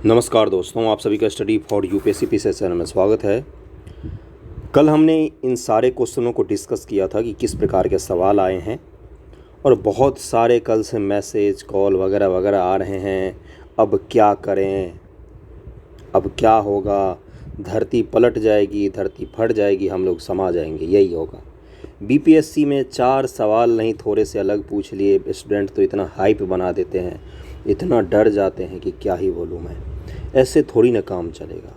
नमस्कार दोस्तों, आप सभी का study for UPSC PCS channel में स्वागत है। कल हमने इन सारे क्वेश्चनों को डिस्कस किया था कि किस प्रकार के सवाल आए हैं और बहुत सारे कल से मैसेज कॉल वगैरह वगैरह आ रहे हैं। अब क्या करें, अब क्या होगा, धरती पलट जाएगी, धरती फट जाएगी, हम लोग समा जाएंगे, यही होगा। बीपीएससी में 4 सवाल नहीं थोड़े से अलग पूछ लिए। स्टूडेंट तो इतना हाइप बना देते हैं, इतना डर जाते हैं कि क्या ही बोलूँ मैं। ऐसे थोड़ी ना काम चलेगा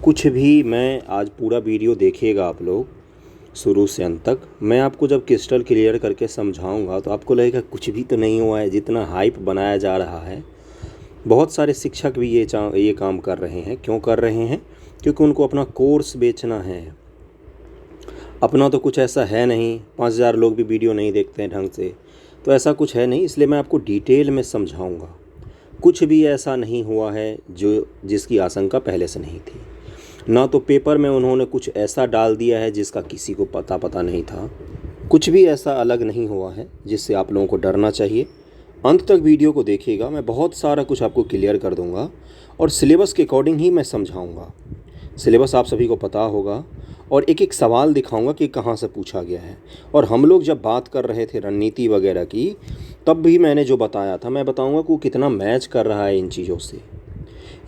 कुछ भी। मैं आज पूरा वीडियो देखिएगा आप लोग शुरू से अंत तक। मैं आपको जब क्रिस्टल क्लियर करके समझाऊंगा तो आपको लगेगा कुछ भी तो नहीं हुआ है, जितना हाइप बनाया जा रहा है। बहुत सारे शिक्षक भी ये काम कर रहे हैं। क्यों कर रहे हैं? क्योंकि उनको अपना कोर्स बेचना है। अपना तो कुछ ऐसा है नहीं, 5000 लोग भी वीडियो नहीं देखते हैं ढंग से, तो ऐसा कुछ है नहीं। इसलिए मैं आपको डिटेल में समझाऊंगा। कुछ भी ऐसा नहीं हुआ है जिसकी आशंका पहले से नहीं थी। ना तो पेपर में उन्होंने कुछ ऐसा डाल दिया है जिसका किसी को पता नहीं था। कुछ भी ऐसा अलग नहीं हुआ है जिससे आप लोगों को डरना चाहिए। अंत तक वीडियो को देखिएगा, मैं बहुत सारा कुछ आपको क्लियर कर दूंगा और सिलेबस के अकॉर्डिंग ही मैं समझाऊंगा। सिलेबस आप सभी को पता होगा और एक एक सवाल दिखाऊंगा कि कहाँ से पूछा गया है। और हम लोग जब बात कर रहे थे रणनीति वगैरह की, तब भी मैंने जो बताया था मैं बताऊंगा कि वो कितना मैच कर रहा है इन चीज़ों से।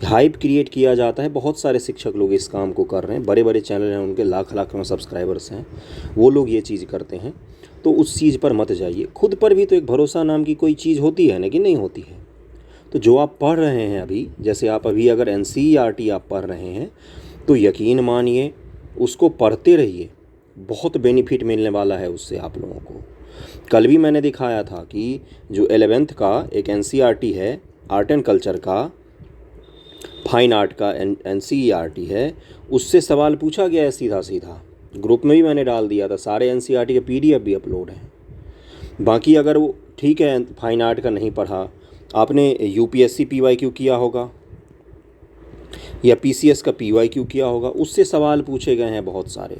हाइप क्रिएट किया जाता है। बहुत सारे शिक्षक लोग इस काम को कर रहे हैं, बड़े बड़े चैनल हैं, उनके लाख लाख में सब्सक्राइबर्स हैं, वो लोग ये चीज़ करते हैं। तो उस चीज़ पर मत जाइए। खुद पर भी तो एक भरोसा नाम की कोई चीज़ होती है ना, कि नहीं होती है। तो जो आप पढ़ रहे हैं अभी, जैसे आप अभी अगर एनसीईआरटी आप पढ़ रहे हैं तो यकीन मानिए उसको पढ़ते रहिए, बहुत बेनिफिट मिलने वाला है उससे आप लोगों को। कल भी मैंने दिखाया था कि जो 11th का एक एनसीईआरटी है, आर्ट एंड कल्चर का, फाइन आर्ट का एनसीईआरटी है, उससे सवाल पूछा गया है सीधा सीधा। ग्रुप में भी मैंने डाल दिया था, सारे एनसीईआरटी के पीडीएफ भी अपलोड हैं। बाकी अगर वो ठीक है, फाइन आर्ट का नहीं पढ़ा, आपने यूपीएससी पीवाईक्यू किया होगा या पीसीएस का पीवाईक्यू किया होगा, उससे सवाल पूछे गए हैं बहुत सारे।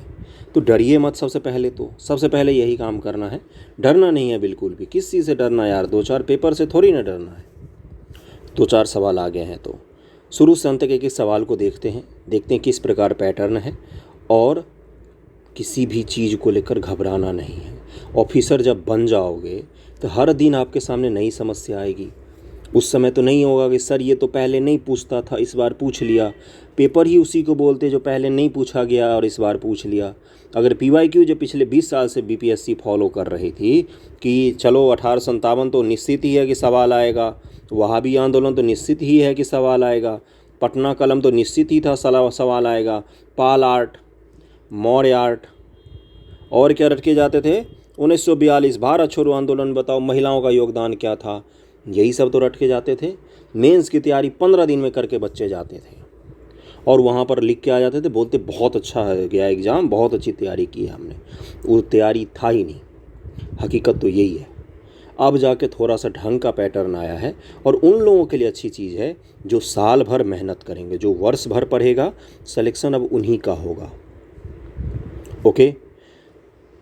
तो डरिए मत। सबसे पहले यही काम करना है, डरना नहीं है बिल्कुल भी। किस चीज़ से डरना यार? 2-4 पेपर से थोड़ी ना डरना है। 2-4 सवाल आ गए हैं तो शुरू से अंत तक एक एक सवाल को देखते हैं किस प्रकार पैटर्न है। और किसी भी चीज़ को लेकर घबराना नहीं है। ऑफिसर जब बन जाओगे तो हर दिन आपके सामने नई समस्या आएगी। उस समय तो नहीं होगा कि सर ये तो पहले नहीं पूछता था, इस बार पूछ लिया। पेपर ही उसी को बोलते जो पहले नहीं पूछा गया और इस बार पूछ लिया। अगर पीवाईक्यू जो पिछले 20 साल से बीपीएससी फॉलो कर रही थी कि चलो 1857 तो निश्चित ही है कि सवाल आएगा, वहाबी आंदोलन तो निश्चित ही है कि सवाल आएगा, पटना कलम तो निश्चित ही था सवाल आएगा, पाल आर्ट, मौर्य आर्ट, और क्या रटके जाते थे, 1942 भारत छोड़ो आंदोलन, बताओ महिलाओं का योगदान क्या था, यही सब तो रट के जाते थे। मेंस की तैयारी 15 दिन में करके बच्चे जाते थे और वहाँ पर लिख के आ जाते थे, बोलते बहुत अच्छा है गया एग्ज़ाम, बहुत अच्छी तैयारी की है हमने। वो तैयारी था ही नहीं। हकीकत तो यही है। अब जाके थोड़ा सा ढंग का पैटर्न आया है और उन लोगों के लिए अच्छी चीज़ है जो साल भर मेहनत करेंगे, जो वर्ष भर पढ़ेगा, सिलेक्शन अब उन्हीं का होगा। ओके,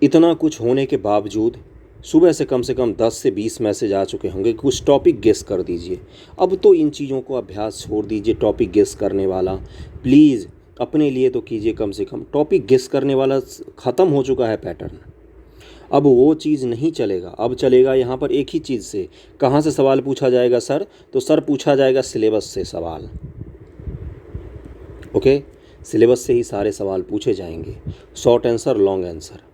इतना कुछ होने के बावजूद सुबह से कम 10 से 20 मैसेज आ चुके होंगे। कुछ टॉपिक गेस कर दीजिए। अब तो इन चीज़ों को अभ्यास छोड़ दीजिए। टॉपिक गेस करने वाला प्लीज़ अपने लिए तो कीजिए कम से कम। टॉपिक गेस करने वाला ख़त्म हो चुका है पैटर्न। अब वो चीज़ नहीं चलेगा। अब चलेगा यहाँ पर एक ही चीज़ से। कहाँ से सवाल पूछा जाएगा सर? तो सर पूछा जाएगा सिलेबस से सवाल। ओके, सिलेबस से ही सारे सवाल पूछे जाएंगे। Short answer, long answer.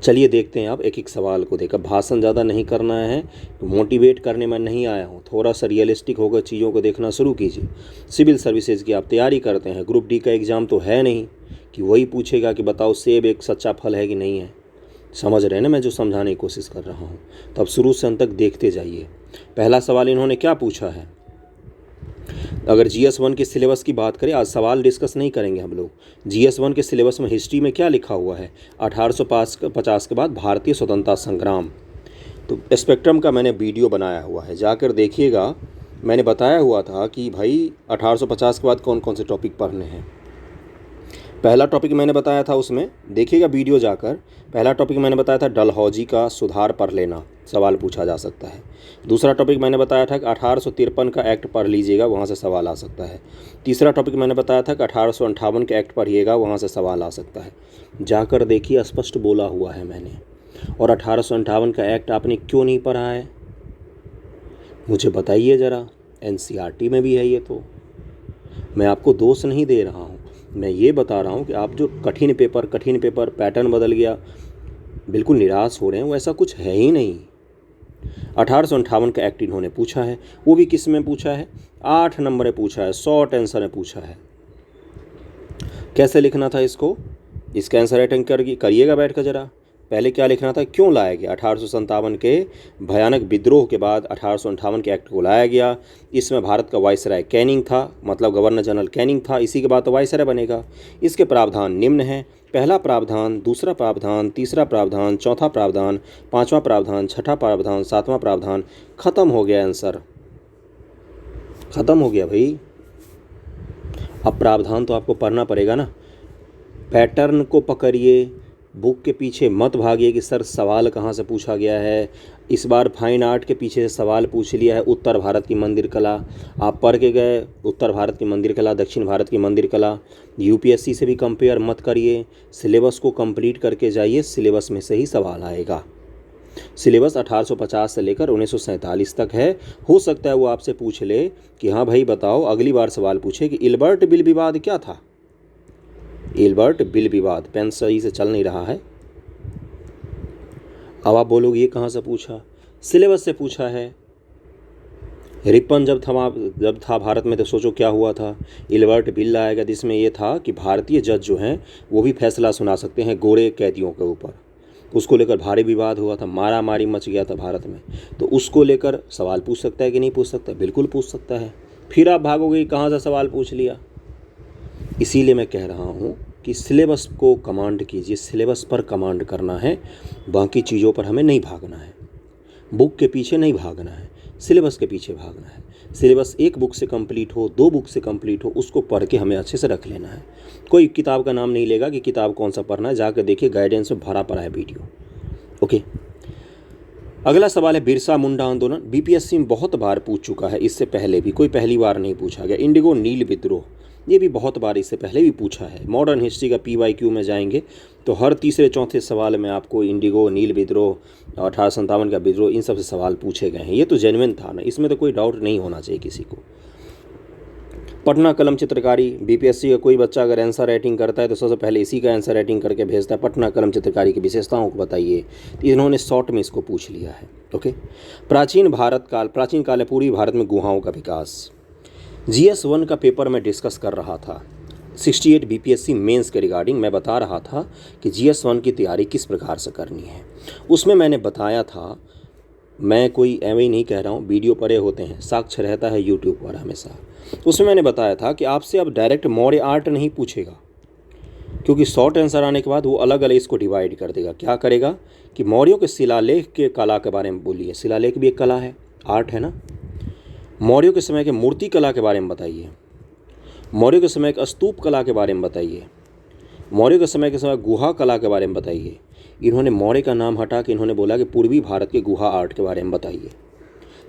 चलिए देखते हैं। अब एक एक सवाल को देखकर भाषण ज़्यादा नहीं करना है, मोटिवेट करने में नहीं आया हूँ। थोड़ा सा रियलिस्टिक होकर चीज़ों को देखना शुरू कीजिए। सिविल सर्विसेज की आप तैयारी करते हैं, ग्रुप डी का एग्ज़ाम तो है नहीं कि वही पूछेगा कि बताओ सेब एक सच्चा फल है कि नहीं है। समझ रहे हैं ना मैं जो समझाने की कोशिश कर रहा हूँ? तो अब शुरू से अंत तक देखते जाइए। पहला सवाल इन्होंने क्या पूछा है? अगर GS1 के सिलेबस की बात करें, आज सवाल डिस्कस नहीं करेंगे हम लोग। GS1 के सिलेबस में हिस्ट्री में क्या लिखा हुआ है? 1850 के बाद भारतीय स्वतंत्रता संग्राम। तो स्पेक्ट्रम का मैंने वीडियो बनाया हुआ है, जाकर देखिएगा। मैंने बताया हुआ था कि भाई 1850 के बाद कौन कौन से टॉपिक पढ़ने हैं। पहला टॉपिक मैंने बताया था, उसमें देखिएगा वीडियो जाकर। पहला टॉपिक मैंने बताया था डलहौजी का सुधार पढ़ लेना। सवाल पूछा जा सकता है। दूसरा टॉपिक मैंने बताया था कि 1853 का एक्ट पढ़ लीजिएगा, वहाँ से सवाल आ सकता है। तीसरा टॉपिक मैंने बताया था कि 1858 के एक्ट पढ़िएगा, वहाँ से सवाल आ सकता है। जाकर देखिए, स्पष्ट बोला हुआ है मैंने। और 1858 का एक्ट आपने क्यों नहीं पढ़ा है मुझे बताइए ज़रा। NCERT में भी है ये। तो मैं आपको दोष नहीं दे रहा हूँ, मैं ये बता रहा हूँ कि आप जो कठिन पेपर पैटर्न बदल गया, बिल्कुल निराश हो रहे हैं, वो ऐसा कुछ है ही नहीं। 1858 का एक्ट इन्होंने पूछा है, वो भी किस में पूछा है, 8 नंबर में पूछा है, शॉर्ट आंसर में पूछा है। कैसे लिखना था इसको, इसका आंसर राइटिंग करिएगा बैठ कर ज़रा। पहले क्या लिखना था, क्यों लाया गया 1857 के भयानक विद्रोह के बाद 1858 के एक्ट को लाया गया। इसमें भारत का वाइसराय कैनिंग था, मतलब गवर्नर जनरल कैनिंग था, इसी के बाद तो वाइसराय बनेगा। इसके प्रावधान निम्न हैं, पहला प्रावधान, दूसरा प्रावधान, तीसरा प्रावधान, चौथा प्रावधान, पांचवा प्रावधान, छठा प्रावधान, सातवां प्रावधान। खत्म हो गया आंसर, खत्म हो गया भाई। अब प्रावधान तो आपको पढ़ना पड़ेगा ना। पैटर्न को पकड़िए, बुक के पीछे मत भागिए कि सर सवाल कहाँ से पूछा गया है। इस बार फाइन आर्ट के पीछे से सवाल पूछ लिया है, उत्तर भारत की मंदिर कला आप पढ़ के गए, उत्तर भारत की मंदिर कला, दक्षिण भारत की मंदिर कला। UPSC से भी कंपेयर मत करिए, सिलेबस को कंप्लीट करके जाइए, सिलेबस में से ही सवाल आएगा। सिलेबस 1850 से लेकर 1947 तक है। हो सकता है वो आपसे पूछ ले कि हाँ भाई बताओ, अगली बार सवाल पूछे कि इल्बर्ट बिल विवाद क्या था। इल्बर्ट बिल विवाद, पेन सही से चल नहीं रहा है। अब आप बोलोगे ये कहाँ से पूछा, सिलेबस से पूछा है। रिपन जब था भारत में तो सोचो क्या हुआ था। इल्बर्ट बिल लाया गया जिसमें ये था कि भारतीय जज जो हैं वो भी फैसला सुना सकते हैं गोरे कैदियों के ऊपर। उसको लेकर भारी विवाद हुआ था, मारा मारी मच गया था भारत में। तो उसको लेकर सवाल पूछ सकता है कि नहीं पूछ सकता, बिल्कुल पूछ सकता है। फिर आप भागोगे कहाँ से सवाल पूछ लिया। इसीलिए मैं कह रहा हूँ कि सिलेबस को कमांड कीजिए, सिलेबस पर कमांड करना है, बाकी चीज़ों पर हमें नहीं भागना है। बुक के पीछे नहीं भागना है, सिलेबस के पीछे भागना है। सिलेबस एक बुक से कंप्लीट हो, 2 बुक से कंप्लीट हो, उसको पढ़ के हमें अच्छे से रख लेना है। कोई किताब का नाम नहीं लेगा कि किताब कौन सा पढ़ना है, जाकर देखिए गाइडेंस में भरा पड़ा है वीडियो। ओके, अगला सवाल है बिरसा मुंडा आंदोलन। BPSC में बहुत बार पूछ चुका है, इससे पहले भी, कोई पहली बार नहीं पूछा गया। इंडिगो नील विद्रोह, ये भी बहुत बार इससे पहले भी पूछा है। मॉडर्न हिस्ट्री का PYQ में जाएंगे तो हर तीसरे चौथे सवाल में आपको इंडिगो, नील विद्रोह, 1857 का विद्रोह, इन सब से सवाल पूछे गए हैं। ये तो जेन्युइन था ना, इसमें तो कोई डाउट नहीं होना चाहिए किसी को। पटना कलम चित्रकारी, BPSC का कोई बच्चा अगर आंसर राइटिंग करता है तो सबसे पहले इसी का आंसर राइटिंग करके भेजता है, पटना कलम चित्रकारी की विशेषताओं को बताइए। तो इन्होंने शॉर्ट में इसको पूछ लिया है। ओके, प्राचीन काल में पूर्वी भारत में गुहाओं का विकास। GS1 का पेपर मैं डिस्कस कर रहा था 68 BPSC मेंस के रिगार्डिंग। मैं बता रहा था कि GS1 की तैयारी किस प्रकार से करनी है। उसमें मैंने बताया था, मैं कोई एवं ही नहीं कह रहा हूँ, वीडियो पड़े होते हैं, साक्ष्य रहता है यूट्यूब पर हमेशा। उसमें मैंने बताया था कि आपसे अब डायरेक्ट मौर्य आर्ट नहीं पूछेगा, क्योंकि शॉर्ट आंसर आने के बाद वो अलग अलग इसको डिवाइड कर देगा। क्या करेगा कि मौर्यों के शिलालेख के कला के बारे में बोलिए, शिलालेख भी एक कला है, आर्ट है ना। मौर्यों के समय के मूर्ति कला के बारे में बताइए, मौर्यों के समय के स्तूप कला के बारे में बताइए, मौर्यों के समय गुहा कला के बारे में बताइए। इन्होंने मौर्य का नाम हटा के इन्होंने बोला कि पूर्वी भारत के गुहा आर्ट के बारे में बताइए।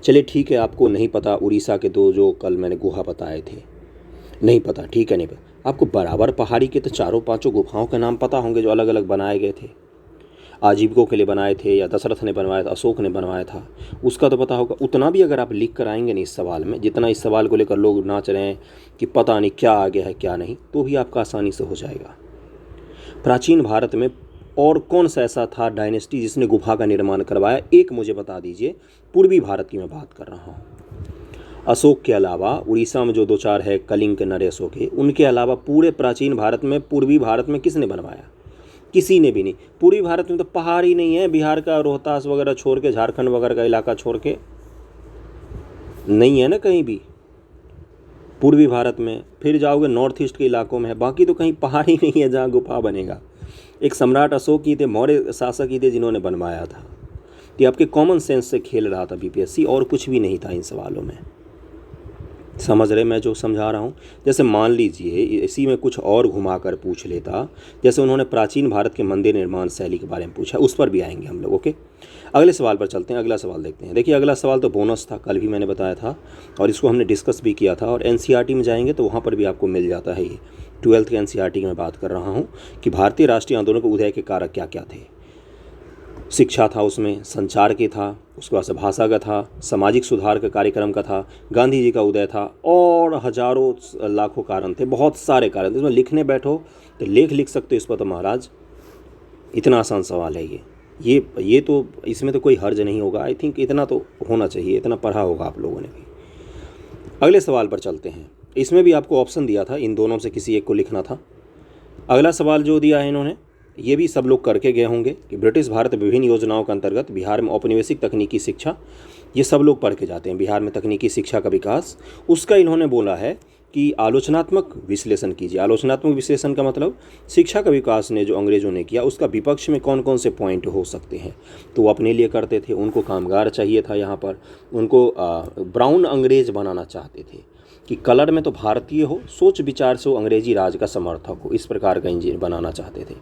चलिए ठीक है, आपको नहीं पता उड़ीसा के 2 जो कल मैंने गुहा बताए थे, नहीं पता, ठीक है, नहीं पता। आपको बराबर पहाड़ी के तो 4-5 गुफाओं के नाम पता होंगे जो अलग अलग बनाए गए थे, आजीविकों के लिए बनाए थे या दशरथ ने बनवाया था, अशोक ने बनवाया था, उसका तो पता होगा। उतना भी अगर आप लिख कर आएंगे नहीं इस सवाल में, जितना इस सवाल को लेकर लोग नाच रहे हैं कि पता नहीं क्या आ गया है क्या नहीं, तो भी आपका आसानी से हो जाएगा। प्राचीन भारत में और कौन सा ऐसा था डायनेस्टी जिसने गुफा का निर्माण करवाया, एक मुझे बता दीजिए। पूर्वी भारत की मैं बात कर रहा हूँ। अशोक के अलावा उड़ीसा में जो 2-4 है, कलिंग के, नरेशों के, उनके अलावा पूरे प्राचीन भारत में, पूर्वी भारत में किसने बनवाया? किसी ने भी नहीं। पूर्वी भारत में तो पहाड़ ही नहीं है, बिहार का रोहतास वगैरह छोड़ के, झारखंड वगैरह का इलाका छोड़ के नहीं है ना कहीं भी पूर्वी भारत में। फिर जाओगे नॉर्थ ईस्ट के इलाकों में है, बाकी तो कहीं पहाड़ ही नहीं है जहाँ गुफा बनेगा। एक सम्राट अशोक ही थे, मौर्य शासक ही थे जिन्होंने बनवाया था। ये आपके कॉमन सेंस से खेल रहा था BPSC, और कुछ भी नहीं था इन सवालों में। समझ रहे मैं जो समझा रहा हूँ? जैसे मान लीजिए इसी में कुछ और घुमा कर पूछ लेता, जैसे उन्होंने प्राचीन भारत के मंदिर निर्माण शैली के बारे में पूछा, उस पर भी आएंगे हम लोग। ओके, अगले सवाल पर चलते हैं। अगला सवाल देखते हैं। देखिए अगला सवाल तो बोनस था, कल भी मैंने बताया था और इसको हमने डिस्कस भी किया था, और एनसीईआरटी में जाएंगे तो वहाँ पर भी आपको मिल जाता है। ये 12th के एनसीईआरटी की मैं बात कर रहा हूँ कि भारतीय राष्ट्रीय आंदोलन के उदय के कारक क्या क्या थे। शिक्षा था, उसमें संचार की था, उसके बाद से भाषा का था, सामाजिक सुधार का कार्यक्रम का था, गांधी जी का उदय था, और हजारों लाखों कारण थे, बहुत सारे कारण थे। इसमें लिखने बैठो तो लेख लिख सकते हो इस पर तो महाराज, इतना आसान सवाल है ये तो इसमें तो कोई हर्ज नहीं होगा। आई थिंक इतना तो होना चाहिए, इतना पढ़ा होगा आप लोगों ने भी। अगले सवाल पर चलते हैं। इसमें भी आपको ऑप्शन दिया था, इन दोनों में से किसी एक को लिखना था। अगला सवाल जो दिया है इन्होंने, ये भी सब लोग करके गए होंगे कि ब्रिटिश भारत विभिन्न योजनाओं के अंतर्गत बिहार में औपनिवेशिक तकनीकी शिक्षा, ये सब लोग पढ़ के जाते हैं, बिहार में तकनीकी शिक्षा का विकास। उसका इन्होंने बोला है कि आलोचनात्मक विश्लेषण कीजिए। आलोचनात्मक विश्लेषण का मतलब शिक्षा का विकास ने जो अंग्रेजों ने किया उसका विपक्ष में कौन कौन से पॉइंट हो सकते हैं, तो वो अपने लिए करते थे। उनको कामगार चाहिए था, यहाँ पर उनको ब्राउन अंग्रेज बनाना चाहते थे कि कलर में तो भारतीय हो, सोच विचार से वो अंग्रेजी राज का समर्थक हो, इस प्रकार का इंजीनियर बनाना चाहते थे।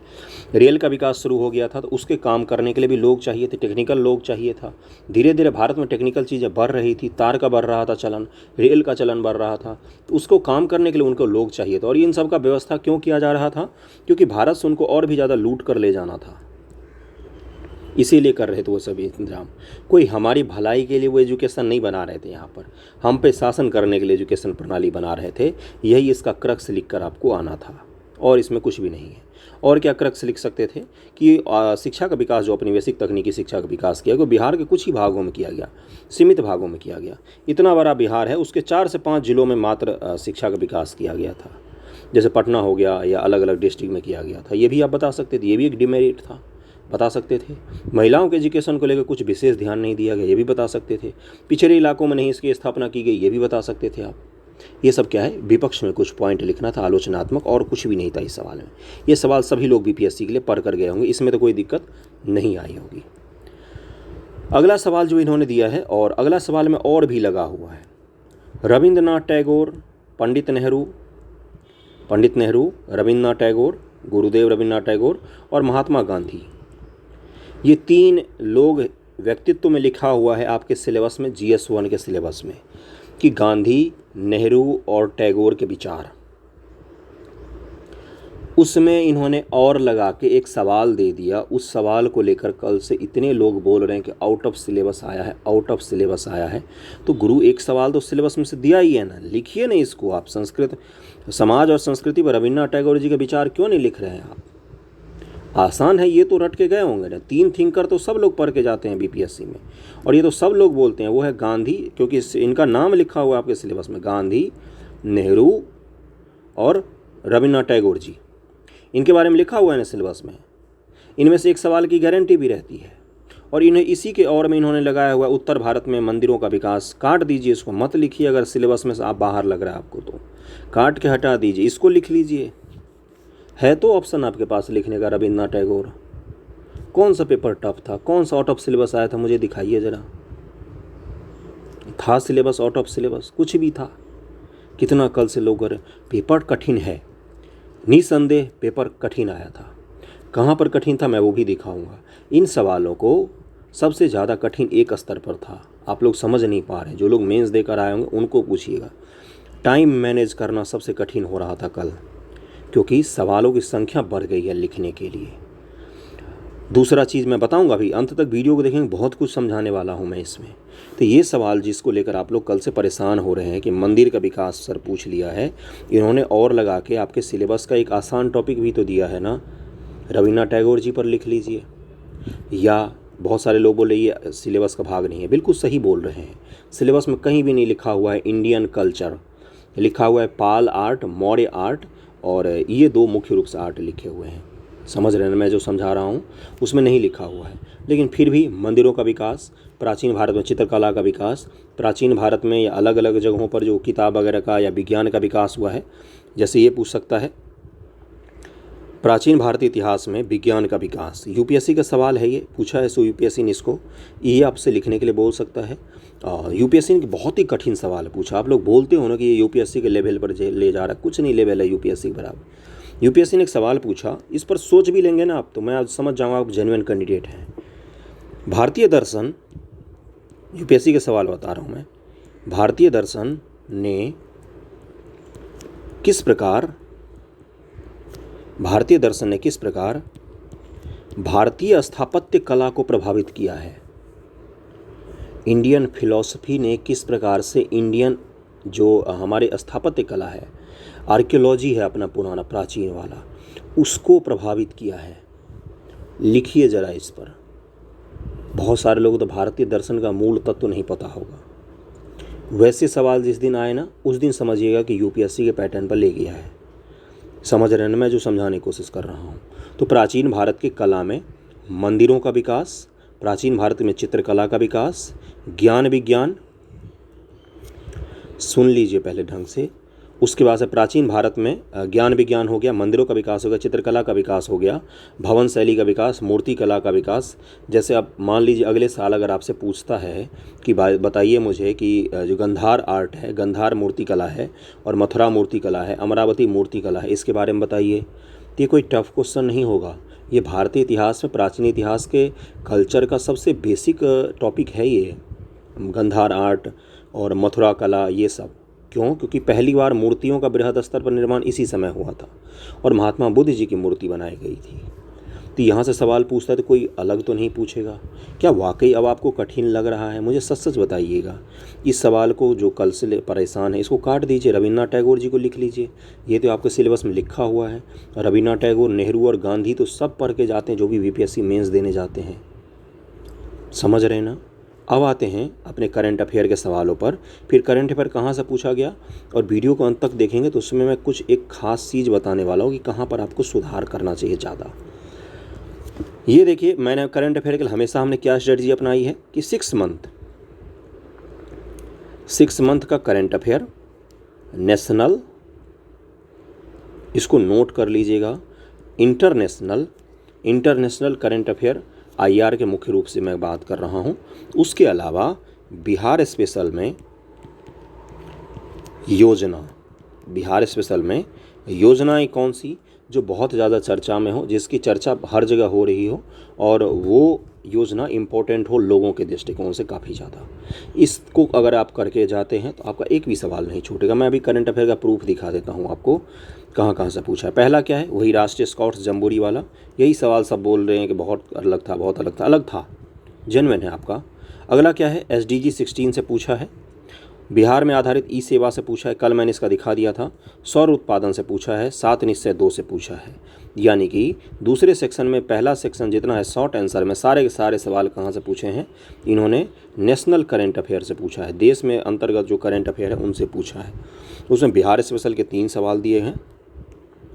रेल का विकास शुरू हो गया था तो उसके काम करने के लिए भी लोग चाहिए थे, टेक्निकल लोग चाहिए था। धीरे धीरे भारत में टेक्निकल चीज़ें बढ़ रही थी, तार का बढ़ रहा था चलन, रेल का चलन बढ़ रहा था, तो उसको काम करने के लिए उनको लोग चाहिए था। और इन सब का व्यवस्था क्यों किया जा रहा था? क्योंकि भारत से उनको और भी ज़्यादा लूट कर ले जाना था, इसीलिए कर रहे थे वो सभी इंतजाम। कोई हमारी भलाई के लिए वो एजुकेशन नहीं बना रहे थे, यहाँ पर हम पे शासन करने के लिए एजुकेशन प्रणाली बना रहे थे। यही इसका क्रक्स लिख कर आपको आना था, और इसमें कुछ भी नहीं है। और क्या क्रक्स लिख सकते थे कि शिक्षा का विकास, जो औपनिवेशिक तकनीकी शिक्षा का विकास किया गया, बिहार के कुछ ही भागों में किया गया, सीमित भागों में किया गया। इतना बड़ा बिहार है, उसके 4 से 5 जिलों में मात्र शिक्षा का विकास किया गया था, जैसे पटना हो गया या अलग अलग डिस्ट्रिक्ट में किया गया था। ये भी आप बता सकते थे, ये भी एक डिमेरिट था, बता सकते थे। महिलाओं के एजुकेशन को लेकर कुछ विशेष ध्यान नहीं दिया गया, ये भी बता सकते थे। पिछड़े इलाकों में नहीं इसकी स्थापना की गई, ये भी बता सकते थे आप। ये सब क्या है, विपक्ष में कुछ पॉइंट लिखना था, आलोचनात्मक, और कुछ भी नहीं था इस सवाल में। ये सवाल सभी लोग बीपीएससी के लिए पढ़ कर गए होंगे, इसमें तो कोई दिक्कत नहीं आई होगी। अगला सवाल जो इन्होंने दिया है, और अगला सवाल में और भी लगा हुआ है, रविंद्रनाथ टैगोर, पंडित नेहरू, रविंद्रनाथ टैगोर, गुरुदेव रविंद्रनाथ टैगोर और महात्मा गांधी, ये 3 लोग व्यक्तित्व में लिखा हुआ है आपके सिलेबस में, GS1 के सिलेबस में, कि गांधी, नेहरू और टैगोर के विचार। उसमें इन्होंने और लगा के एक सवाल दे दिया। उस सवाल को लेकर कल से इतने लोग बोल रहे हैं कि आउट ऑफ सिलेबस आया है, आउट ऑफ सिलेबस आया है। तो गुरु एक सवाल तो सिलेबस में से दिया ही है ना, लिखिए ना इसको आप। संस्कृत, समाज और संस्कृति पर रविन्द्रनाथ टैगोर जी के विचार क्यों नहीं लिख रहे हैं आप? आसान है, ये तो रट के गए होंगे ना। 3 थिंकर तो सब लोग पढ़ के जाते हैं बीपीएससी में, और ये तो सब लोग बोलते हैं। वो है गांधी, क्योंकि इनका नाम लिखा हुआ है आपके सिलेबस में, गांधी, नेहरू और रविन्द्रनाथ टैगोर जी, इनके बारे में लिखा हुआ है ना सिलेबस में। इनमें से एक सवाल की गारंटी भी रहती है। और इन्हें इसी के और में इन्होंने लगाया हुआ उत्तर भारत में मंदिरों का विकास। काट दीजिए इसको, मत लिखिए। अगर सिलेबस में से आप बाहर लग रहा है आपको तो काट के हटा दीजिए, इसको लिख लीजिए। है तो ऑप्शन आपके पास लिखने का, रविन्द्रनाथ टैगोर। कौन सा पेपर टफ था, कौन सा आउट ऑफ सिलेबस आया था, मुझे दिखाइए ज़रा। था सिलेबस आउट ऑफ सिलेबस? कुछ भी था। कितना कल से लोग पेपर कठिन है, निसंदेह पेपर कठिन आया था। कहाँ पर कठिन था मैं वो भी दिखाऊंगा। इन सवालों को सबसे ज़्यादा कठिन एक स्तर पर था, आप लोग समझ नहीं पा रहे। जो लोग मेंस देकर आए होंगे उनको पूछिएगा। टाइम मैनेज करना सबसे कठिन हो रहा था कल, क्योंकि सवालों की संख्या बढ़ गई है लिखने के लिए। दूसरा चीज़ मैं बताऊंगा, अभी अंत तक वीडियो को देखेंगे, बहुत कुछ समझाने वाला हूं मैं इसमें। तो ये सवाल जिसको लेकर आप लोग कल से परेशान हो रहे हैं कि मंदिर का विकास सर पूछ लिया है, इन्होंने और लगा के आपके सिलेबस का एक आसान टॉपिक भी तो दिया है ना, रविन्द्रनाथ टैगोर जी पर लिख लीजिए। या बहुत सारे लोग बोले ये सिलेबस का भाग नहीं है, बिल्कुल सही बोल रहे हैं। सिलेबस में कहीं भी नहीं लिखा हुआ है इंडियन कल्चर, लिखा हुआ है पाल आर्ट, मौर्य आर्ट, और ये 2 मुख्य रूप से आर्ट लिखे हुए हैं। समझ रहे हैं मैं जो समझा रहा हूँ, उसमें नहीं लिखा हुआ है। लेकिन फिर भी मंदिरों का विकास, प्राचीन भारत में चित्रकला का विकास, प्राचीन भारत में या अलग अलग जगहों पर जो किताब वगैरह का या विज्ञान का विकास हुआ है, जैसे ये पूछ सकता है। प्राचीन भारतीय इतिहास में विज्ञान का विकास, यूपीएससी का सवाल है ये, पूछा है सो यूपीएससी ने इसको ये आपसे लिखने के लिए बोल सकता है। यूपीएससी ने बहुत ही कठिन सवाल पूछा। आप लोग बोलते हो ना कि ये यूपीएससी के लेवल पर ले जा रहा है, कुछ नहीं लेवल है यूपीएससी के बराबर। यूपीएससी ने एक सवाल पूछा, इस पर सोच भी लेंगे ना आप तो मैं आज समझ जाऊँगा आप जेन्युइन कैंडिडेट हैं। भारतीय दर्शन, यूपीएससी के सवाल बता रहा हूँ मैं, भारतीय दर्शन ने किस प्रकार भारतीय स्थापत्य कला को प्रभावित किया है। इंडियन फिलॉसफी ने किस प्रकार से इंडियन जो हमारे स्थापत्य कला है, आर्कियोलॉजी है अपना पुराना प्राचीन वाला, उसको प्रभावित किया है। लिखिए ज़रा इस पर। बहुत सारे लोग तो भारतीय दर्शन का मूल तत्व नहीं पता होगा। वैसे सवाल जिस दिन आए ना उस दिन समझिएगा कि यूपीएससी के पैटर्न पर ले गया है। समझ रहे हैं, मैं जो समझाने की कोशिश कर रहा हूँ। तो प्राचीन भारत की कला में मंदिरों का विकास, प्राचीन भारत में चित्रकला का विकास, ज्ञान विज्ञान, सुन लीजिए पहले ढंग से, उसके बाद से प्राचीन भारत में ज्ञान विज्ञान हो गया, मंदिरों का विकास हो गया, चित्रकला का विकास हो गया, भवन शैली का विकास, मूर्ति कला का विकास। जैसे अब मान लीजिए अगले साल अगर आपसे पूछता है कि बताइए मुझे कि जो गंधार आर्ट है, गंधार मूर्ति कला है और मथुरा मूर्ति कला है, अमरावती मूर्ति कला है, इसके बारे में बताइए, तो ये कोई टफ क्वेश्चन नहीं होगा। ये भारतीय इतिहास में, प्राचीन इतिहास के कल्चर का सबसे बेसिक टॉपिक है ये, गंधार आर्ट और मथुरा कला, ये सब। क्यों? क्योंकि पहली बार मूर्तियों का बृहद स्तर पर निर्माण इसी समय हुआ था और महात्मा बुद्ध जी की मूर्ति बनाई गई थी। तो यहाँ से सवाल पूछता है तो कोई अलग तो नहीं पूछेगा। क्या वाकई अब आपको कठिन लग रहा है? मुझे सच सच बताइएगा। इस सवाल को जो कल से परेशान है इसको काट दीजिए, रविन्द्रनाथ टैगोर जी को लिख लीजिए। ये तो आपके सिलेबस में लिखा हुआ है। रविन्द्रनाथ टैगोर, नेहरू और गांधी तो सब पढ़ के जाते हैं जो भी यूपीएससी मेंस देने जाते हैं। समझ रहे हैं ना? अब आते हैं अपने करंट अफेयर के सवालों पर। फिर करंट अफेयर कहाँ से पूछा गया, और वीडियो को अंत तक देखेंगे तो उसमें मैं कुछ एक खास चीज़ बताने वाला हूँ कि कहाँ पर आपको सुधार करना चाहिए ज़्यादा। ये देखिए, मैंने करंट अफेयर के लिए हमेशा हमने क्या स्ट्रेटजी अपनाई है कि 6 मंथ का करंट अफेयर नेशनल, इसको नोट कर लीजिएगा, इंटरनेशनल करंट अफेयर आईआर के मुख्य रूप से मैं बात कर रहा हूं। उसके अलावा बिहार स्पेशल में योजनाएं कौन सी जो बहुत ज़्यादा चर्चा में हो, जिसकी चर्चा हर जगह हो रही हो और वो योजना इम्पोर्टेंट हो लोगों के दृष्टिकोण से काफ़ी ज़्यादा। इसको अगर आप करके जाते हैं तो आपका एक भी सवाल नहीं छूटेगा। मैं अभी करंट अफेयर का प्रूफ दिखा देता हूँ आपको कहाँ कहाँ से पूछा है। पहला क्या है, वही राष्ट्रीय स्काउट्स जम्बूरी वाला। यही सवाल सब बोल रहे हैं कि बहुत अलग था, जेन्युइन है आपका। अगला क्या है, SDG 16 से पूछा है। बिहार में आधारित ई सेवा से पूछा है, कल मैंने इसका दिखा दिया था। सौर उत्पादन से पूछा है, 7 निश्चय 2 से पूछा है। यानी कि दूसरे सेक्शन में पहला सेक्शन जितना है शॉर्ट आंसर में सारे के सारे सवाल कहाँ से पूछे हैं, इन्होंने नेशनल करंट अफेयर से पूछा है, देश में अंतर्गत जो करंट अफेयर है उनसे पूछा है। उसमें बिहार स्पेशल के 3 सवाल दिए हैं।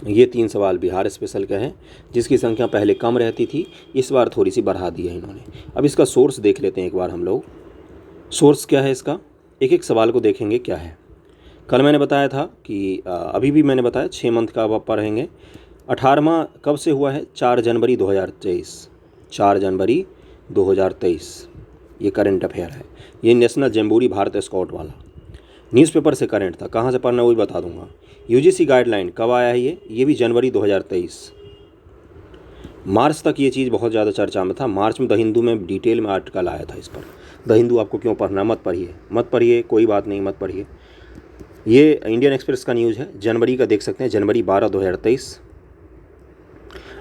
ये 3 सवाल बिहार स्पेशल के हैं, जिसकी संख्या पहले कम रहती थी, इस बार थोड़ी सी बढ़ा दी है इन्होंने। अब इसका सोर्स देख लेते हैं एक बार हम लोग। सोर्स क्या है इसका, एक एक सवाल को देखेंगे क्या है। कल मैंने बताया था कि अभी भी मैंने बताया 6 मंथ का आप पढ़ेंगे। 18वां कब से हुआ है, 4 जनवरी 2023 ये करंट अफेयर है। ये नेशनल जम्बूरी भारत स्काउट वाला न्यूज़पेपर से करंट था। कहाँ से पढ़ना वही बता दूंगा। यूजीसी गाइडलाइन कब आया है, ये भी जनवरी 2023। मार्च तक ये चीज़ बहुत ज़्यादा चर्चा में था। मार्च में द हिंदू में डिटेल में आर्टिकल आया था इस पर। द हिंदू आपको क्यों पढ़ना, मत पढ़िए, कोई बात नहीं, मत पढ़िए। ये इंडियन एक्सप्रेस का न्यूज़ है, जनवरी का देख सकते हैं, जनवरी 12, 2023।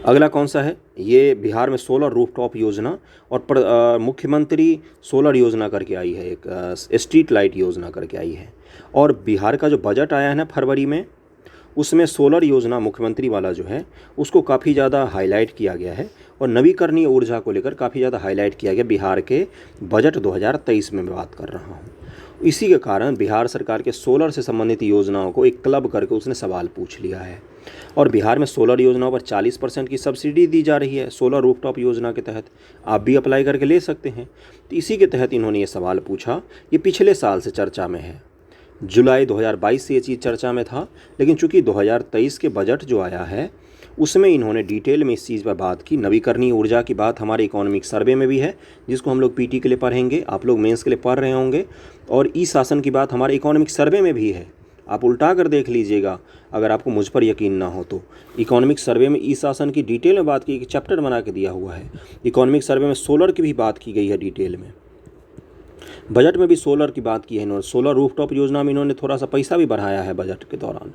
अगला कौन सा है, ये बिहार में सोलर रूफटॉप योजना और मुख्यमंत्री सोलर योजना करके आई है, एक स्ट्रीट लाइट योजना करके आई है। और बिहार का जो बजट आया है ना फरवरी में, उसमें सोलर योजना मुख्यमंत्री वाला जो है उसको काफ़ी ज़्यादा हाईलाइट किया गया है और नवीकरणीय ऊर्जा को लेकर काफ़ी ज़्यादा हाईलाइट किया गया बिहार के बजट 2023 में मैं बात कर रहा हूँ। इसी के कारण बिहार सरकार के सोलर से संबंधित योजनाओं को एक क्लब करके उसने सवाल पूछ लिया है। और बिहार में सोलर योजनाओं पर 40% की सब्सिडी दी जा रही है सोलर रूफटॉप योजना के तहत। आप भी अप्लाई करके ले सकते हैं। तो इसी के तहत इन्होंने ये सवाल पूछा। ये पिछले साल से चर्चा में है, जुलाई 2022 से ये चीज़ चर्चा में था, लेकिन चूंकि 2023 के बजट जो आया है उसमें इन्होंने डिटेल में इस चीज़ पर बात की। नवीकरणीय ऊर्जा की बात हमारे इकोनॉमिक सर्वे में भी है, जिसको हम लोग पीटी के लिए पढ़ेंगे, आप लोग मेंस के लिए पढ़ रहे होंगे। और ई शासन की बात हमारे इकोनॉमिक सर्वे में भी है, आप उल्टा कर देख लीजिएगा अगर आपको मुझ पर यकीन ना हो तो। इकोनॉमिक सर्वे में ई शासन की डिटेल में बात की, एक चैप्टर बना के दिया हुआ है। इकोनॉमिक सर्वे में सोलर की भी बात की गई है डिटेल में। बजट में भी सोलर की बात की है इन्होंने। सोलर रूफटॉप योजना में इन्होंने थोड़ा सा पैसा भी बढ़ाया है बजट के दौरान,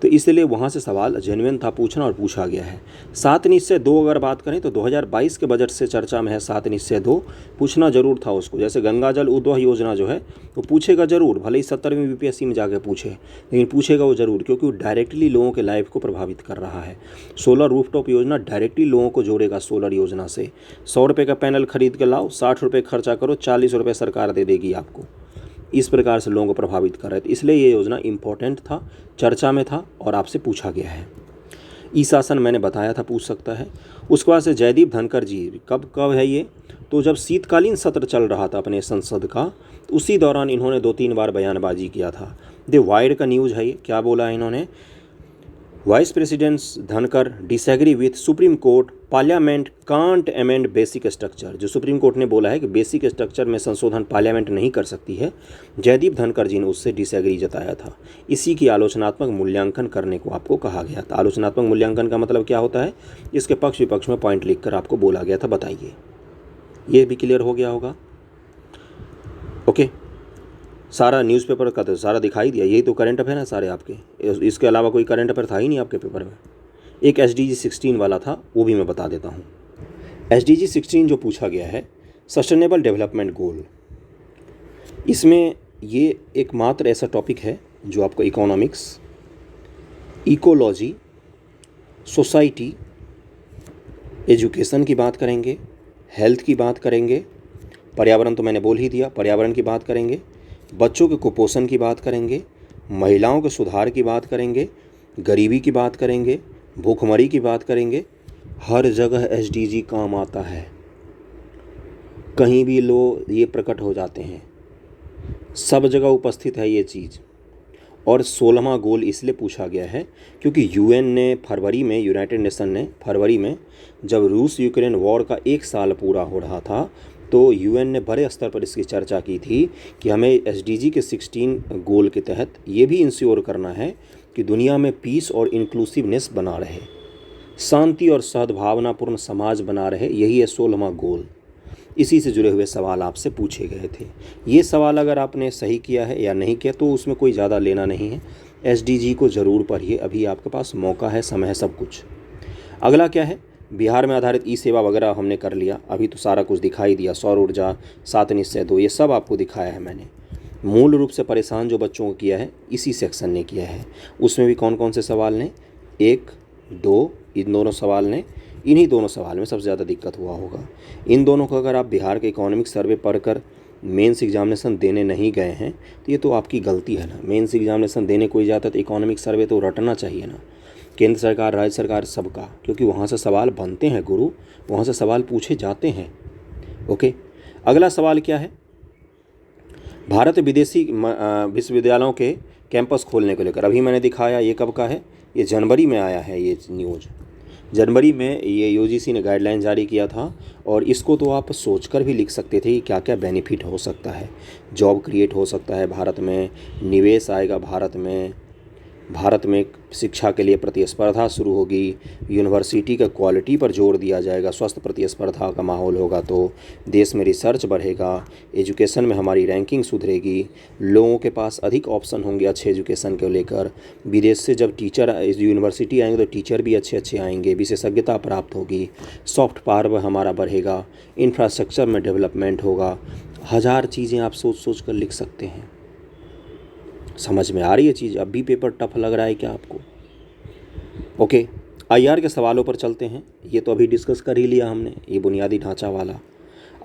तो इसलिए वहाँ से सवाल जेन्युइन था पूछना और पूछा गया है। 7 निश्चय 2 अगर बात करें तो 2022 के बजट से चर्चा में है 7 निश्चय 2, पूछना जरूर था उसको। जैसे गंगा जल उद्वह योजना जो है वो पूछेगा जरूर, भले ही 70वीं बीपीएससी में जाके पूछे, लेकिन पूछेगा वो जरूर, क्योंकि वो डायरेक्टली लोगों के लाइफ को प्रभावित कर रहा है। सोलर रूफटॉप योजना डायरेक्टली लोगों को जोड़ेगा सोलर योजना से। 100 रुपये का पैनल खरीद के लाओ, 60 रुपये खर्चा करो, 40 रुपये सरकार दे देगी आपको। इस प्रकार से लोगों को प्रभावित कर रहे थे, इसलिए ये योजना इम्पोर्टेंट था, चर्चा में था और आपसे पूछा गया है। ई शासन मैंने बताया था पूछ सकता है। उसके बाद से जयदीप धनखड़ जी, कब है ये, तो जब शीतकालीन सत्र चल रहा था अपने संसद का, तो उसी दौरान इन्होंने 2-3 बार बयानबाजी किया था। द वाइड का न्यूज़ है ये, क्या बोला है इन्होंने, vice president Dhankhar disagree with supreme court, parliament can't amend basic structure. जो सुप्रीम कोर्ट ने बोला है कि बेसिक स्ट्रक्चर में संशोधन पार्लियामेंट नहीं कर सकती है, जयदीप धनखड़ जी ने उससे डिसएग्री जताया था। इसी की आलोचनात्मक मूल्यांकन करने को आपको कहा गया था। आलोचनात्मक मूल्यांकन का मतलब क्या होता है, इसके पक्ष विपक्ष में पॉइंट लिखकर आपको बोला गया था। बताइए, ये भी क्लियर हो गया होगा। ओके, सारा न्यूज़पेपर का तो सारा दिखाई दिया, यही तो करंट अफेयर है सारे आपके, इसके अलावा कोई करंट अफेयर था ही नहीं आपके पेपर में। एक SDG 16 वाला था, वो भी मैं बता देता हूँ। SDG 16 जो पूछा गया है, सस्टेनेबल डेवलपमेंट गोल, इसमें ये एकमात्र ऐसा टॉपिक है जो आपको इकोनॉमिक्स, इकोलॉजी, सोसाइटी, एजुकेशन की बात करेंगे, हेल्थ की बात करेंगे, पर्यावरण तो मैंने बोल ही दिया, पर्यावरण की बात करेंगे, बच्चों के कुपोषण की बात करेंगे, महिलाओं के सुधार की बात करेंगे, गरीबी की बात करेंगे, भूखमरी की बात करेंगे। हर जगह SDG काम आता है, कहीं भी लो ये प्रकट हो जाते हैं, सब जगह उपस्थित है ये चीज़। और 16वां गोल इसलिए पूछा गया है क्योंकि UN ने फरवरी में, यूनाइटेड नेशन ने फरवरी में, जब रूस यूक्रेन वॉर का 1 साल पूरा हो रहा था, तो UN ने बड़े स्तर पर इसकी चर्चा की थी कि हमें SDG के 16 गोल के तहत ये भी इंश्योर करना है कि दुनिया में पीस और इंक्लूसिवनेस बना रहे, शांति और सद्भावनापूर्ण समाज बना रहे। यही है 16वां गोल। इसी से जुड़े हुए सवाल आपसे पूछे गए थे। ये सवाल अगर आपने सही किया है या नहीं किया तो उसमें कोई ज़्यादा लेना नहीं है। SDG को ज़रूर पढ़िए, अभी आपके पास मौका है, समय है, सब कुछ। अगला क्या है, बिहार में आधारित ई सेवा वगैरह हमने कर लिया, अभी तो सारा कुछ दिखाई दिया। सौर ऊर्जा, 7 निश्चय 2, ये सब आपको दिखाया है मैंने। मूल रूप से परेशान जो बच्चों को किया है इसी सेक्शन ने किया है। उसमें भी कौन कौन से सवाल ने, 1, 2, इन दोनों सवाल ने, इन्हीं दोनों सवाल में सबसे ज़्यादा दिक्कत हुआ होगा। इन दोनों को अगर आप बिहार के इकोनॉमिक सर्वे पढ़कर मेंस एग्जामिनेशन देने नहीं गए हैं तो ये तो आपकी गलती है ना। मेंस एग्जामिनेशन देने कोई जाता तो इकोनॉमिक सर्वे तो रटना चाहिए ना, केंद्र सरकार, राज्य सरकार, सबका, क्योंकि वहाँ से सवाल बनते हैं गुरु, वहाँ से सवाल पूछे जाते हैं। ओके, अगला सवाल क्या है, भारत विदेशी विश्वविद्यालयों के कैंपस खोलने को लेकर। अभी मैंने दिखाया, ये कब का है, ये जनवरी में आया है ये न्यूज़। जनवरी में ये UGC ने गाइडलाइन जारी किया था और इसको तो आप सोचकर भी लिख सकते थे कि क्या क्या बेनिफिट हो सकता है। जॉब क्रिएट हो सकता है भारत में, निवेश आएगा भारत में शिक्षा के लिए प्रतिस्पर्धा शुरू होगी, यूनिवर्सिटी का क्वालिटी पर जोर दिया जाएगा, स्वस्थ प्रतिस्पर्धा का माहौल होगा तो देश में रिसर्च बढ़ेगा, एजुकेशन में हमारी रैंकिंग सुधरेगी, लोगों के पास अधिक ऑप्शन होंगे अच्छे एजुकेशन को लेकर। विदेश से जब टीचर यूनिवर्सिटी आएंगे तो टीचर भी अच्छे आएंगे, विशेषज्ञता प्राप्त होगी, सॉफ्ट पावर हमारा बढ़ेगा, इंफ्रास्ट्रक्चर में डेवलपमेंट होगा। 1000 चीज़ें आप सोच कर लिख सकते हैं। समझ में आ रही है चीज़? अब भी पेपर टफ लग रहा है क्या आपको? ओके, IR के सवालों पर चलते हैं। ये तो अभी डिस्कस कर ही लिया हमने, ये बुनियादी ढांचा वाला।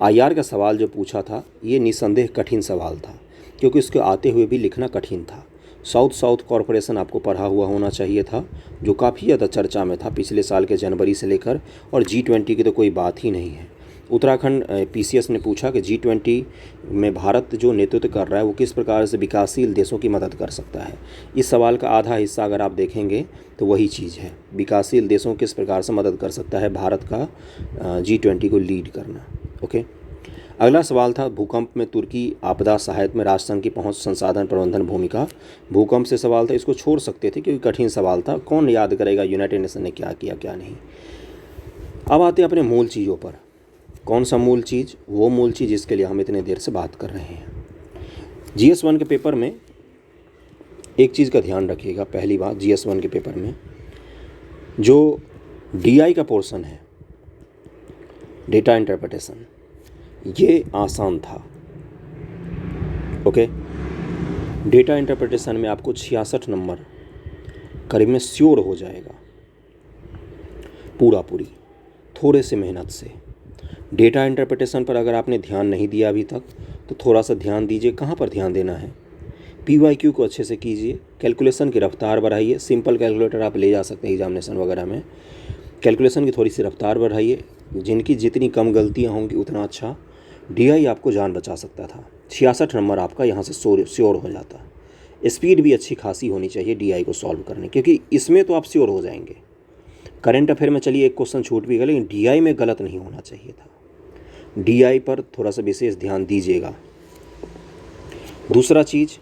IR का सवाल जो पूछा था ये निसंदेह कठिन सवाल था, क्योंकि उसके आते हुए भी लिखना कठिन था। साउथ कॉरपोरेशन आपको पढ़ा हुआ होना चाहिए था, जो काफ़ी ज़्यादा चर्चा में था पिछले साल के जनवरी से लेकर, और G20 की तो कोई बात ही नहीं है। उत्तराखंड पीसीएस ने पूछा कि G20 में भारत जो नेतृत्व कर रहा है वो किस प्रकार से विकासशील देशों की मदद कर सकता है। इस सवाल का आधा हिस्सा अगर आप देखेंगे तो वही चीज़ है, विकासशील देशों किस प्रकार से मदद कर सकता है भारत का G20 को लीड करना। ओके, अगला सवाल था भूकंप में तुर्की आपदा सहायता में राष्ट्रसंघ की पहुंच संसाधन प्रबंधन भूमिका। भूकंप से सवाल था, इसको छोड़ सकते थे क्योंकि कठिन सवाल था, कौन याद करेगा यूनाइटेड नेशन ने क्या किया क्या नहीं। अब आते हैं अपने मूल चीज़ों पर। कौन सा मूल चीज़? वो मूल चीज़ जिसके लिए हम इतने देर से बात कर रहे हैं। GS1 के पेपर में एक चीज़ का ध्यान रखिएगा। पहली बात, GS1 के पेपर में जो DI का पोर्शन है, डेटा इंटरप्रिटेशन, ये आसान था। ओके, डेटा इंटरप्रिटेशन में आपको 66 नंबर करीब में श्योर हो जाएगा पूरी थोड़े से मेहनत से। डेटा इंटरप्रिटेशन पर अगर आपने ध्यान नहीं दिया अभी तक तो थोड़ा सा ध्यान दीजिए। कहाँ पर ध्यान देना है? PYQ को अच्छे से कीजिए, कैलकुलेशन की रफ्तार बढ़ाइए। सिंपल कैलकुलेटर आप ले जा सकते हैं एग्जामिनेशन वगैरह में, कैलकुलेशन की थोड़ी सी रफ्तार बढ़ाइए। जिनकी जितनी कम गलतियाँ होंगी उतना अच्छा। DI आपको जान बचा सकता था। 66 नंबर आपका यहाँ से श्योर हो जाता। स्पीड भी अच्छी खासी होनी चाहिए DI को सॉल्व करने, क्योंकि इसमें तो आप श्योर हो जाएंगे। करंट अफेयर में चलिए एक क्वेश्चन छूट भी गया, लेकिन DI में गलत नहीं होना चाहिए था। DI पर थोड़ा सा विशेष ध्यान दीजिएगा। दूसरा चीज़,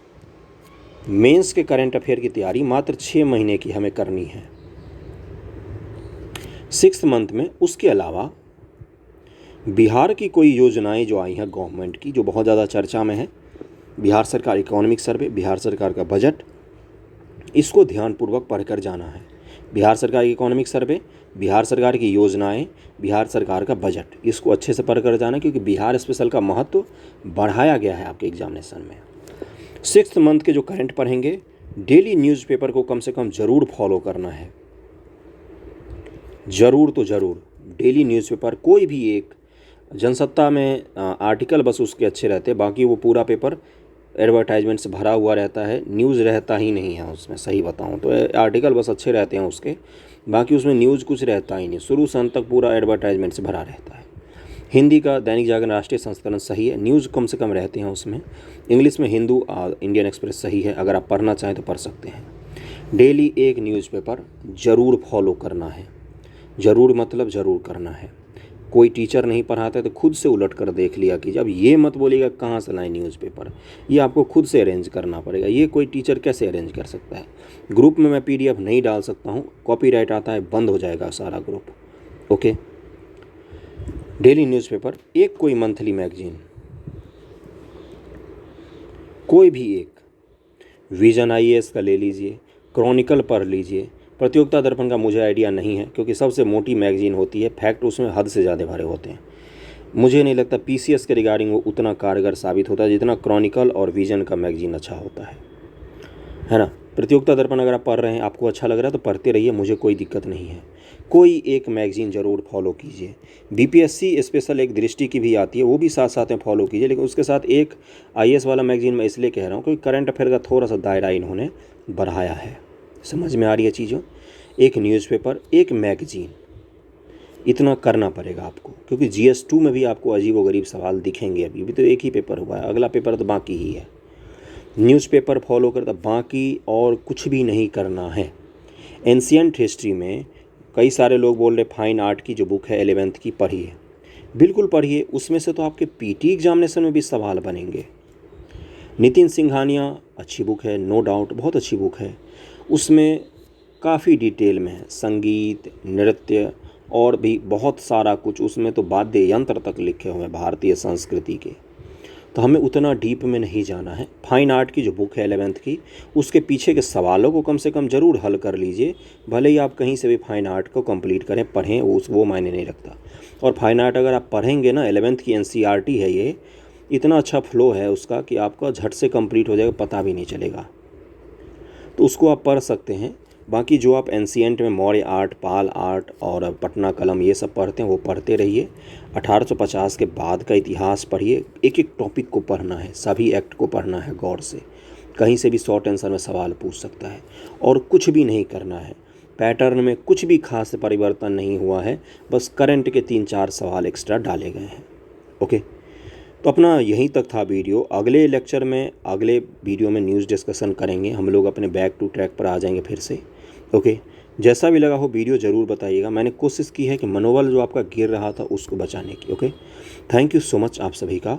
मेंस के करंट अफेयर की तैयारी मात्र 6 महीने की हमें करनी है 6th मंथ में। उसके अलावा बिहार की कोई योजनाएं जो आई हैं गवर्नमेंट की, जो बहुत ज़्यादा चर्चा में है, बिहार सरकार इकोनॉमिक सर्वे, बिहार सरकार का बजट, इसको ध्यानपूर्वक पढ़कर जाना है। बिहार सरकार की इकोनॉमिक सर्वे, बिहार सरकार की योजनाएं, बिहार सरकार का बजट, इसको अच्छे से पढ़कर जाना, क्योंकि बिहार स्पेशल का महत्व बढ़ाया गया है आपके एग्जामिनेशन में। 6th मंथ के जो करंट पढ़ेंगे, डेली न्यूज़पेपर को कम से कम ज़रूर फॉलो करना है। ज़रूर तो ज़रूर डेली न्यूज़पेपर, कोई भी एक जनसत्ता में आर्टिकल बस उसके अच्छे रहते, बाकी वो पूरा पेपर एडवर्टाइजमेंट से भरा हुआ रहता है, न्यूज़ रहता ही नहीं है उसमें। सही बताऊं तो आर्टिकल बस अच्छे रहते हैं उसके, बाकी उसमें न्यूज़ कुछ रहता ही नहीं। शुरू से अंत तक पूरा एडवर्टाइजमेंट से भरा रहता है। हिंदी का दैनिक जागरण राष्ट्रीय संस्करण सही है, न्यूज़ कम से कम रहते हैं उसमें। इंग्लिश में हिंदू इंडियन एक्सप्रेस सही है, अगर आप पढ़ना चाहें तो पढ़ सकते हैं। डेली एक न्यूज़पेपर ज़रूर फॉलो करना है। ज़रूर मतलब ज़रूर करना है। कोई टीचर नहीं पढ़ाता है तो खुद से उलट कर देख लिया कीजिए। अब ये मत बोलिएगा कहाँ से लाएं न्यूज़पेपर, ये आपको खुद से अरेंज करना पड़ेगा। ये कोई टीचर कैसे अरेंज कर सकता है? ग्रुप में मैं PDF नहीं डाल सकता हूँ, कॉपीराइट आता है, बंद हो जाएगा सारा ग्रुप। ओके, डेली न्यूज़पेपर, एक कोई मंथली मैगजीन, कोई भी एक, विजन IAS का ले लीजिए, क्रॉनिकल पढ़ लीजिए। प्रतियोगिता दर्पण का मुझे आइडिया नहीं है, क्योंकि सबसे मोटी मैगजीन होती है, फैक्ट उसमें हद से ज़्यादा भरे होते हैं। मुझे नहीं लगता PCS के रिगार्डिंग वो उतना कारगर साबित होता है जितना क्रॉनिकल और विजन का मैगजीन अच्छा होता है ना। प्रतियोगिता दर्पण अगर आप पढ़ रहे हैं, आपको अच्छा लग रहा है तो पढ़ते रहिए, मुझे कोई दिक्कत नहीं है। कोई एक मैगजीन ज़रूर फॉलो कीजिए। BPSC स्पेशल एक दृष्टि की भी आती है, वो भी साथ साथ में फॉलो कीजिए, लेकिन उसके साथ एक IAS वाला मैगजीन मैं इसलिए कह रहा हूँ क्योंकि करंट अफेयर का थोड़ा सा दायरा इन्होंने बढ़ाया है। समझ में आ रही है चीज़ों? एक न्यूज़पेपर, एक मैगजीन, इतना करना पड़ेगा आपको, क्योंकि GS2 में भी आपको अजीब व गरीब सवाल दिखेंगे। अभी तो एक ही पेपर हुआ है, अगला पेपर तो बाकी ही है। न्यूज़पेपर फॉलो करता, बाकी और कुछ भी नहीं करना है। एंशियंट हिस्ट्री में कई सारे लोग बोल रहे फाइन आर्ट की जो बुक है 11th की पढ़िए, बिल्कुल पढ़िए, उसमें से तो आपके PT एग्जामिनेशन में भी सवाल बनेंगे। नितिन सिंघानिया अच्छी बुक है, नो डाउट, बहुत अच्छी बुक है। उसमें काफ़ी डिटेल में है, संगीत, नृत्य और भी बहुत सारा कुछ, उसमें तो वाद्य यंत्र तक लिखे हुए हैं भारतीय संस्कृति के। तो हमें उतना डीप में नहीं जाना है। फाइन आर्ट की जो बुक है 11th की, उसके पीछे के सवालों को कम से कम ज़रूर हल कर लीजिए। भले ही आप कहीं से भी फाइन आर्ट को कंप्लीट करें, पढ़ें, वो मायने नहीं रखता। और फाइन आर्ट अगर आप पढ़ेंगे ना, 11th की NCERT है ये, इतना अच्छा फ्लो है उसका कि आपका झट से कंप्लीट हो जाएगा, पता भी नहीं चलेगा। तो उसको आप पढ़ सकते हैं। बाकी जो आप एंशिएंट में मौर्य आर्ट, पाल आर्ट और पटना कलम ये सब पढ़ते हैं, वो पढ़ते रहिए। 1850 के बाद का इतिहास पढ़िए। एक एक टॉपिक को पढ़ना है, सभी एक्ट को पढ़ना है गौर से। कहीं से भी शॉर्ट आंसर में सवाल पूछ सकता है। और कुछ भी नहीं करना है, पैटर्न में कुछ भी खास परिवर्तन नहीं हुआ है, बस करंट के 3-4 सवाल एक्स्ट्रा डाले गए हैं। ओके, तो अपना यहीं तक था वीडियो। अगले लेक्चर में, अगले वीडियो में न्यूज़ डिस्कशन करेंगे, हम लोग अपने बैक टू ट्रैक पर आ जाएंगे फिर से। ओके, जैसा भी लगा हो वीडियो ज़रूर बताइएगा। मैंने कोशिश की है कि मनोबल जो आपका गिर रहा था उसको बचाने की। Okay, thank you so much आप सभी का।